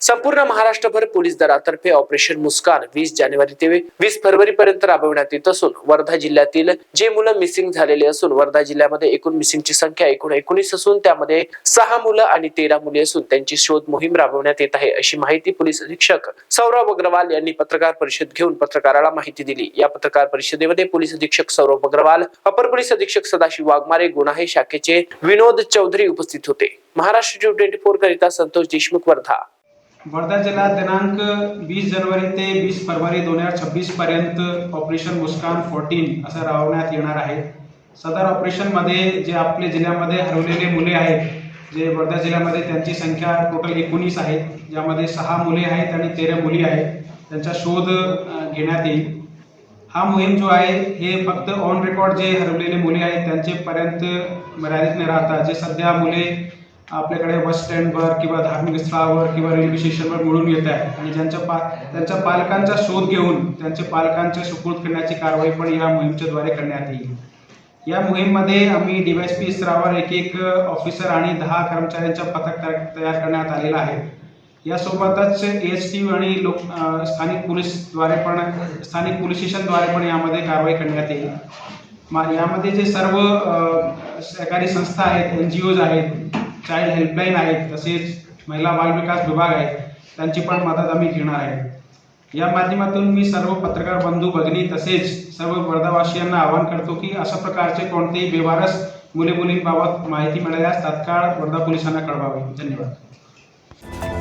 संपूर्ण महाराष्ट्रभर पोलीस दलातर्फे ऑपरेशन मुस्कान 20 जानेवारी ते 20 फरवरी पर्यंत राबवण्यात येत असून वर्धा जिल्ह्यातील जे मुलं मिसिंग झालेले असून वर्धा जिल्ह्यामध्ये एकूण मिसिंगची संख्या एकूण 19 असून त्यामध्ये 6 मुलं आणि 13 मुली असून त्यांची शोध मोहीम राबवण्यात येत आहे, अशी माहिती पोलीस अधीक्षक सौरभ अग्रवाल यांनी पत्रकार परिषद घेऊन पत्रकाराला माहिती दिली। या पत्रकार परिषदेमध्ये पोलीस अधीक्षक सौरभ अग्रवाल, अपर पोलीस अधीक्षक सदाशिव वाघमारे, गुन्हे शाखेचे विनोद चौधरी उपस्थित होते। महाराष्ट्र 24 करिता संतोष देशमुख, वर्धा। वर्धा जिल्ह्यात दिनांक 20 जानेवारी ते 20 फरवरी 2026 पर्यंत ऑपरेशन मुस्कान 14 असं राबवण्यात येणार आहे। सदर ऑपरेशनमध्ये जे आपल्या जिल्ह्यामध्ये हरवलेले मुले आहेत, जे वर्धा जिल्ह्यामध्ये त्यांची संख्या टोटल 19 आहे, ज्यामध्ये 6 मुले आहेत आणि 13 मुली आहेत, त्यांचा शोध घेण्यात येईल। हा मोहीम जो आहे हे फक्त ऑन रेकॉर्ड जे हरवलेले मुले आहेत त्यांच्यापर्यंत मर्यादित न राहता जे सध्या मुले आपल्याकडे बस स्टँडवर किंवा धार्मिक स्थळावर किंवा रेल्वे स्टेशनवर मिळून येत आहेत आणि त्यांच्या पालकांचा शोध घेऊन त्यांच्या पालकांच्या सुपूर्द करण्याची कारवाई पण या मोहिमेच्या द्वारे करण्यात येईल। या मोहीममध्ये आम्ही डीवायएसपी स्तरावर एक ऑफिसर आणि 10 कर्मचाऱ्यांचा पथक तयार करण्यात आलेला आहे। यासोबतच एएसटी आणि स्थानिक पोलीस स्टेशनद्वारे पण यामध्ये कारवाई करण्यात येईल। यामध्ये जे सर्व सहकारी संस्था आहेत, NGOज आहेत, चाइल्ड हेल्पलाईन आहेत, तसेच महिला बाल विकास विभाग आहेत, त्यांची पण मदत आम्ही घेणार आहे। या माध्यमातून मी सर्व पत्रकार बंधू भगिनी तसेच सर्व वर्धावासियांना आवाहन करतो की अशा प्रकारचे कोणतेही बेवारस मुले मुलींबाबत माहिती मिळाल्यास तात्काळ वर्धा पोलिसांना कळवावे। धन्यवाद।